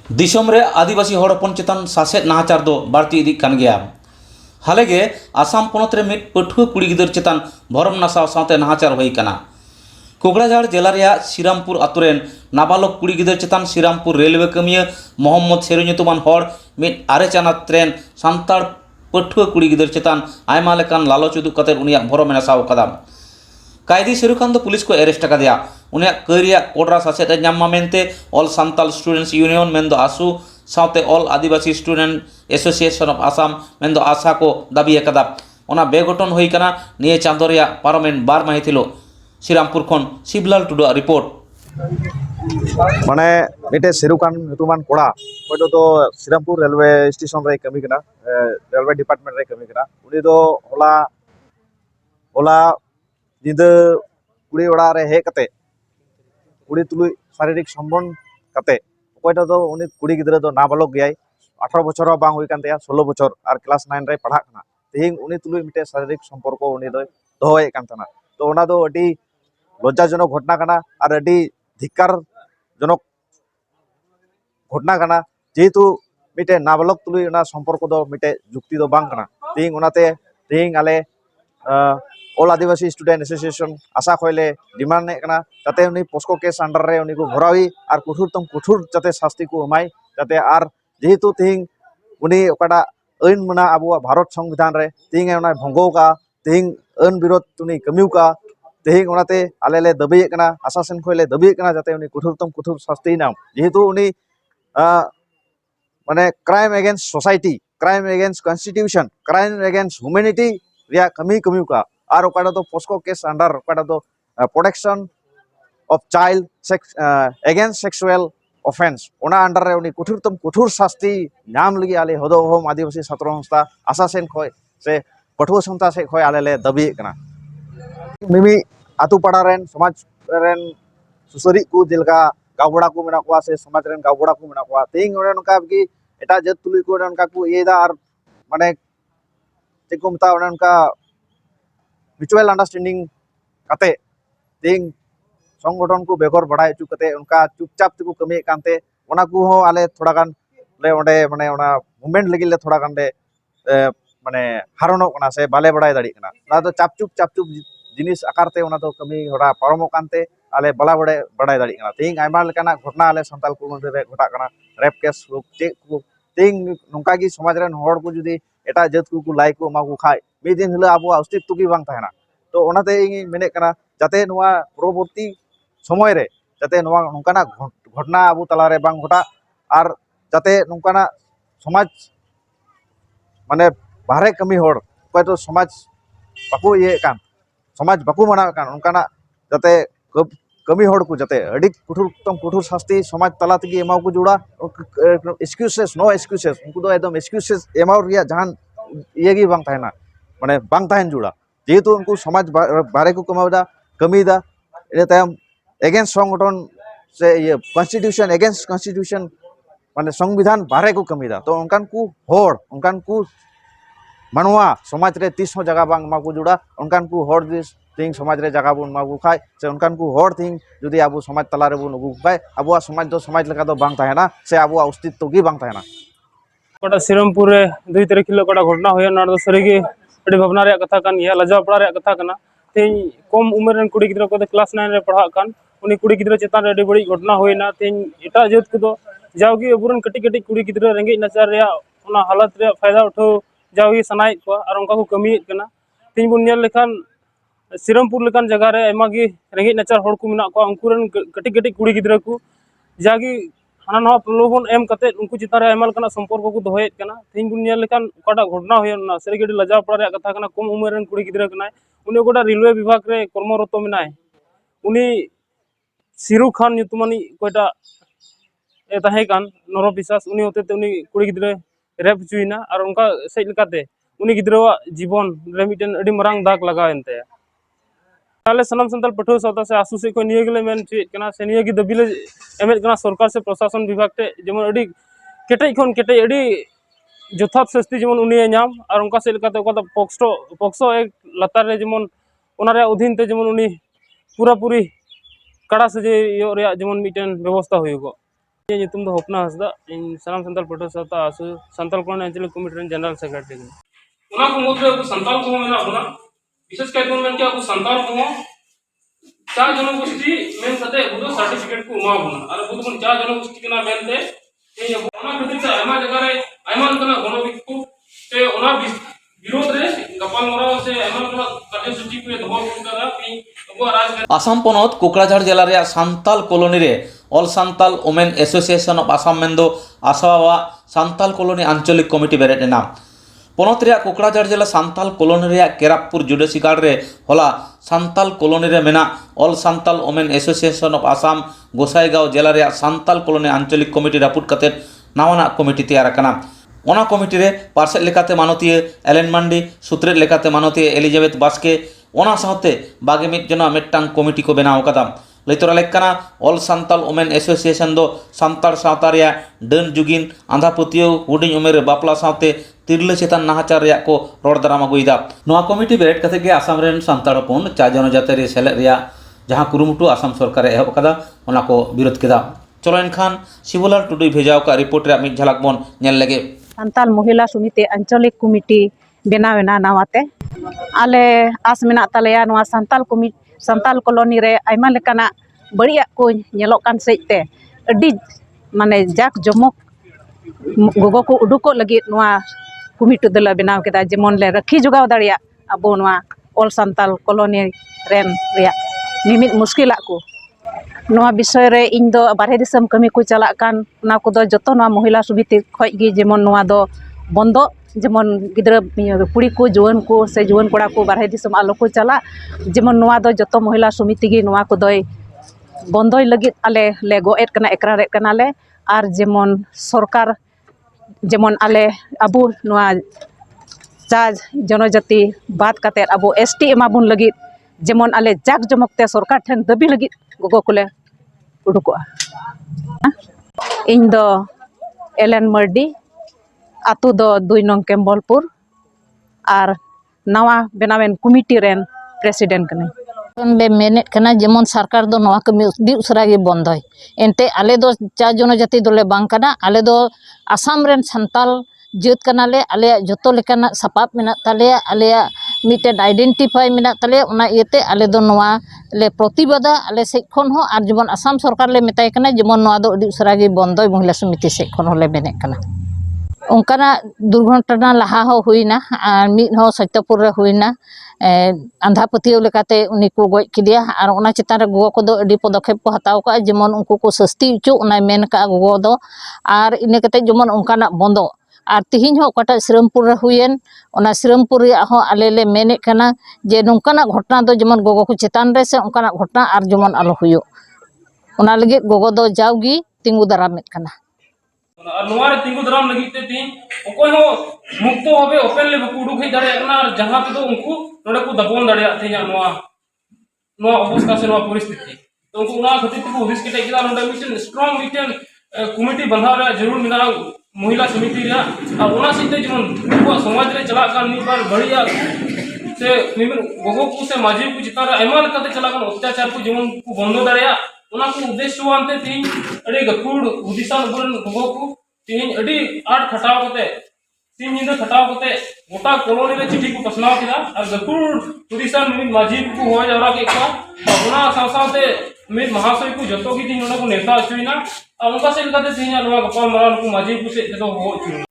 दिसोम रे आदिवासी हड़ हपन चेतन सासेद नाहाचार दो बाड़ती इदिग कान गया। हालेगे आसाम पनत रे मिद पठुआ कुड़ी गिदर चेतन भरम नासाव सावते नाहाचार हुई काना। कोकड़ाझाड़ जिला रेया श्रीरामपुर आतुरेन नाबालक कुड़ी गिदर चेतन श्रीरामपुर रेलवे कमिया मोहम्मद शेरू nyutuman हड़ मिद आरे चाना ट्रेन सान्ताड़ पठुआ कुड़ी गिदर चेतन आयमा लेकान लालच उदुग कते उनिया भरम नासाव कादा। कायदी शेरुखान दो पुलिस को एरेस्ट कदिया। उन्हें करिया कोडरा सासेद नामा मेनते ऑल सांताल स्टूडेंट्स यूनियन मेंदो आसू साथे all Adivasi student association of Assam मेंदो आशा को दाबी कदा। ओना बेगठन हुई कना निये चांदो रेया पारमेंट बार माहितिलो। श्रीरामपुर खन शिवलाल टुडू रिपोर्ट माने मिटे शेरुखान nyutuman कोड़ा कोइदो तो श्रीरामपुर रेलवे स्टेशन रे कमी कना रेलवे डिपार्टमेंट रे कमी कना उनी दो होला जिंदा कुड़ी ओड़ा रे हे कते कुड़ी तुलुई शारीरिक सम्बन्ध कते कोइदो तो उनी कुड़ी गिदरा दो नाबालक गयाय 18 बछर बांग हुई कान तया 16 बछर आर क्लास 9 रे पढ़ा कना तेहिं उनी तुलुई मिटे शारीरिक सम्पर्क उनी दो दोहय कान तना तो ओना दो अडी लज्जाजनक घटना कना आर अडी धिक्कार जनक घटना कना जेहेतु मिटे नाबालक तुलुई ओना सम्पर्क दो मिटे जुक्ति दो बांग कना तेहिं ओनाते तेहिं आले ऑल आदिवासी स्टूडेंट एसोसिएशन आशा खोले डिमांड कना जाते उनी पोस्को केस अंडर रे उनी को भरावी आर कठोर जाते शास्ति को एमाय जाते आर जेहेतु तेहिं उनी ओकाटा आईन मना आबो भारत संविधान रे तेहिं ओना भंगो का तेहिं आईन विरोध उनी कमिउ का तेहिं ओनाते आले ले दाबी कना आशासन खोले दाबी कना जाते उनी कठोर शास्ति नाम जेहेतु उनी माने crime against society crime against constitution crime against humanity रिया कमिउ का और ओकाटा तो पोस्को केस अंडर ओकाटा तो protection of child sex against sexual offence ओना अंडर रे उनी कठोर शास्ति नाम लगी आले हदो होम आदिवासी छात्र संस्था आशा सेन खोय से पठुआ संस्था से खोय आले ले दाबी कना मिमी आतु पाड़ा रेन समाज रेन सुसरी को जेलका गावबड़ा को मेना को से समाज रेन गावबड़ा को मेना को तेहिं ओने नका कि एटा जत तुलुई को नका को येदा आर माने चेको मता ओने नका म्यूचुअल अंडरस्टैंडिंग कते तेहिं संगठन को बेगर बढ़ाई चु कते उनका चुपचाप को कमी कानते ओना को हो आले थोड़ा गान ले ओंडे माने ओना मूवमेंट लगी ले थोड़ा गान दे माने हारनो कना से बाले बढ़ाई दाड़ी कना ना तो चापचुप जिनिस आकारते ओना तो कमी होड़ा पारमो कानते आले बाला बढ़ाई दाड़ी कना तेहिं आयमा लेकाना घटना आले संताल कम्युनिटी रे घटा कना रेप केस चे को तेहिं नोंका गी समाज रेन हड़ को जुदी एटा जात को लाई को मा को खाय मी दिन हिला आबो अस्तित्व की बांग ताहेना तो ओनाते इंगी मेने कना जाते नोआ परवर्ती समय रे जाते नोआ नोंकाना घटना आबो तला रे बांग घटा आर जाते नोंकाना समाज माने बाहरे कमी हड़ कोय तो समाज बाको ये कान समाज बाको मना कान उनकाना जाते कमी हड़ को जाते अडी कठोर शास्ति समाज तला तगी एमाव को जुड़ा एक्सक्यूजेस नो एक्सक्यूजेस उनको तो एकदम एक्सक्यूजेस एमाव रिया जहान ये गी बांग ताहेना माने बांग ताहेन जुड़ा जेहेतु उनको समाज बारे को कमावदा कमीदा इन तायम एगेंस्ट संगठन से ये कॉन्स्टिट्यूशन एगेंस्ट कॉन्स्टिट्यूशन माने संविधान बारे को कमीदा तो उनकान को हड़ उनकान को मानवा समाज रे 30 जगह बांग मा को जुड़ा उनकान को हड़ दिस थिंग समाज रे जगह बुन मागु खाय से उनकान को हड़ थिंग जुदी आबो समाज तला रे बुन उगु खाय आबो समाज दो समाज लेका दो बांग ताहेना से आबो अस्तित्व की बांग ताहेना कोटा श्रीरामपुर रे 2 तारीख हिलो कोटा घटना होया ना दो सरीगे अडी भावना रे कथा कान या लजा पड़ा रे कथा काना तेई कम उम्र रेन कुड़ी गिद्रा को क्लास 9 रे पढ़ा कान उनी कुड़ी गिद्रा चेतान रे अडी बड़ी घटना होइना तेई एटा जेत को दो जावगी अबुरन कटी कुड़ी गिद्रा रेंगे नचार रे ओना हालत रे फायदा उठो जावगी सनाई को और उनका को कमी कना तेई बुन नेल लेखान श्रीरामपुर लेकान जगह रे एमा गी रेंगे नचार हड़ को मिना को उनकुरन कटी कुड़ी गिद्रा को जागी हाना नवा प्रलोभन एम कते उनको चितान रे एमल कना संपर्क को दोहयत कना तेई बुन नेल लेखान ओकाटा घटना होयना सरी गडी लजा पड़ा रे कथा कना कम उम्र रेन कुड़ी गिद्रा कना उनी गोटा रेलवे विभाग रे कर्मरत मिनाय उनी सिरू खान nyutumani कोइटा ए ताहे कान नरो विश्वास उनी होते उनी कुड़ी गिद्रा रेप जुइना और उनका सेज लेकाते उनी गिद्रावा जीवन रे मिटन अडी मरांग दाग लगाव एनते ताले सनम संताल पठो सौता से आसु से को निये गेले मेन चेत कना से निये गी दबिले एमेत कना सरकार से प्रशासन विभाग ते जेमन अडी केटे खन केटे अडी जथात शास्ति जेमन उनी नाम और उनका से लेकाते ओका पॉक्सो एक लतार रे जेमन ओना रे अधीन ते जेमन उनी पूरा पूरी कड़ा से जे यो रे जेमन मिटन व्यवस्था होइगो। ᱤᱧᱟᱹᱜ ᱧᱩᱛᱩᱢ ᱫᱚ ᱦᱚᱯᱱᱟ ᱦᱟᱸᱥᱫᱟ ᱤᱧ ᱥᱟᱱᱟᱢ ᱥᱟᱱᱛᱟᱲ ᱯᱟᱹᱴᱷᱩᱣᱟᱹ ᱥᱟᱶᱛᱟ ᱟᱥᱩ ᱥᱟᱱᱛᱟᱲ ᱠᱚᱞᱚᱱᱤ ᱟᱧᱪᱚᱞᱤक ᱠᱚᱢᱤᱴᱤ ᱨᱮᱱ ᱡᱮᱱᱟᱨᱮᱞ ᱥᱮᱠᱨᱮᱴᱟᱨᱤ ᱠᱟᱹᱱᱟᱹᱧ। ᱚᱱᱟ ᱠᱚ ᱢᱩᱫᱽᱨᱮ ᱟᱵᱚ ᱥᱟᱱᱛᱟᱲ ᱠᱚᱦᱚᱸ ᱢᱮᱱᱟᱜ ᱵᱚᱱᱟ বিশেষ ᱠᱟᱭᱛᱮ ᱵᱚᱱ ᱢᱮᱱ ᱠᱮᱭᱟ ᱟᱵᱚ ᱥᱟᱱᱛᱟᱲ ᱠᱚᱦᱚᱸ ᱪᱟᱨ ᱡᱚᱱᱚᱜᱳষ্ঠী ᱢᱮᱱ ᱠᱟᱛᱮ ᱟᱵᱚ ᱫᱚ ᱥᱟᱨᱴᱤᱯᱷᱤᱠᱮᱴ ᱠᱚ ᱮᱢᱟ ᱵᱚᱱᱟ ᱟᱨ ᱟᱵᱚ ᱫᱚᱵᱚᱱ ᱪᱟᱨ ᱡᱚᱱᱚᱜᱳষ্ঠী ᱠᱟᱱᱟ ᱢᱮᱱᱛᱮ ᱛᱮᱦᱮᱧ ᱟᱵᱚ ᱚᱱᱟ ᱠᱷᱟᱹᱛᱤᱨ ᱛᱮ ᱟᱭᱢᱟ ᱡᱟᱭᱜᱟ ᱨᱮ ᱟᱭᱢᱟ ᱞᱮᱠᱟᱱᱟᱜ ᱜᱚণᱚᱵᱤক্ষᱳᱵ ᱥᱮ ᱚᱱᱟ বিরোধ রে গাপালমারাও সে এমন কোন কার্যসূচি করে দহল করা কি আবুয়ার রাজনীতি आसाम पनत कोकराझार जिला रे सांताल कॉलोनी रे all Santal women association of Assam मेंदो आसावा सांताल कॉलोनी आंचलिक कमिटी बेरेट एना पनत रे कोकराझार जिला सांताल कॉलोनी रे केरापुर जुडिसी गार्ड रे होला सांताल कॉलोनी रे मेना all Santal women association of Assam Gossaigaon जिला रे सांताल कॉलोनी आंचलिक कमिटी रापुट कते नावाना कमिटी तैयार करना ओना कमिटी रे पार्षद लेकाते मानतीय एलेन मांडी सूत्रेट लेकाते मानतीय एलिजाबेथ बास्के ओना साथे बागे मिट जना मिट्टांग कमिटी को बनाव कदा लैतरा लेकना ऑल सांताल ओमेन एसोसिएशन दो सांतार सावता रे डन जुगिन आंधा पतियो हुडिंग उमेर बापला साथे तिरले चेतन नाहाचार रे को रोड दराम अगुइदा नोआ कमिटी बेरेट कते गे आसाम रेन सांतार पन चा जनजाति रे सेले रे जहां कुरुमुटु आसाम सरकार एहब कदा ओना को विरोध केदा चलो एनखान शिवलाल टुडू भेजाव का रिपोर्ट रे मिट झलक बन नेल लगे सांताल महिला समिति आंचलिक कमिटी बनावेना नावाते आले आस मेना तलेया नोआ सांताल कॉलोनी रे आयमा लेकाना बड़िया को नेलोक कान सेजते अडी माने जाक जमक गोगो को उडुको लगी नोआ कमिटी दला बनाव केदा जेमन ले रखी जुगाव दाड़िया अबो नोआ ऑल सांताल कॉलोनी रेन रिया निमित मुश्किला को नोआ विषय रे इन दो बारहे दिसम कमी को चला कान ना को दो जतो नोआ महिला समिति खय गी जेमन नोआ दो बंदो जेमन गिद्रा कुड़ी को जुआन को से जुआन कोड़ा को बारहे दिसम आलो को चला जेमन नोआ दो जतो महिला समिति गी नोआ को दोय बंदोय लगित आले ले गोएट कना एकरारेट कना ले आर जेमन सरकार जेमन आले अबु नोआ चार्ज जनजाति बात काते अबु एसटी एमाबुन लगित जेमन आले जाक जमकते सरकार ठेन दबी लगित गोगो कोले उडुकोआ इन दो एलेन मर्डी आतु दो 2 नंग केम्बलपुर आर नवा बेनावेन कमिटी रेन प्रेसिडेंट कने बे मेनेट कना जेमन सरकार दो नवा कमी दी उसरा गे बंदय एनते आले दो चा जनजाति दोले बांग कना आले दो आसाम रेन सांताल जेत कनाले आले जतो लेकाना सपाप मेना ताले आले मिटे आइडेंटिफाई मेना ताले ओना इयते आले दो नवा ले प्रतिबादा आले से खन हो आर जेमन आसाम सरकार ले मेताय कना जेमन नवा दो अडी उसरा गे बंदय महिला समिति से खन होले बेने कना उनकाना दुर्घटना लहा हो हुईना आर मिट हो सत्यपुर रे हुईना आंधा पतियो लेकाते उनी को गoj किदिया आर ओना चितान रे गोगो को दो अडी पदक्षेप को हताव का जेमन उनको को सस्ती उचु ओना मेन का गोगो दो आर इने कते जेमन उनकाना बंदो आर तिहिन हो कटा श्रीरामपुर रे हुयेन ओना श्रीरामपुर रे हो आले ले मेने कना जे नोंकाना घटना दो जेमन गोगो को चितान रे से उनकाना घटना आर जेमन आलो हुयो ओना लगे गोगो दो जावगी तिंगु दारामेत कना और नोआ रे तिंगु दराम लगी ते तीन ओकोय हो मुक्त होबे ओपन ले बकु उडुक हे दाड़े कना और जहां पे तो उनको नोडे को दबोन दाड़े तेया नोआ अवस्था से नोआ परिस्थिति तो उनको ना खति को हुदिस के टेकिदा नोडे मिशन स्ट्रांग मिशन कमिटी बंधाव रे जरूर मिना महिला समिति रे और ओना सिते जमन को समाज रे चला का नि बार बढ़िया से निमिन गोगो को से माजी को चिता रे आयमा लकाते चला का अत्याचार को जमन को बंदो दाड़े ओना को उद्देश्य वानते तीन अड़ी गकुड़ हुदिसा नबरन गोगो को तीन अड़ी आठ खटाव कते तीन निंदा खटाव कते गोटा कॉलोनी रे चिठी को पसनाव किदा और गकुड़ हुदिसा मिन माजी को हो जावरा के का ओना सासाते मिन महाशय को जतो की तीन ओना को नेता अचुइना और उनका से लकाते तीन नवा गपाल मरान को माजी को से तो हो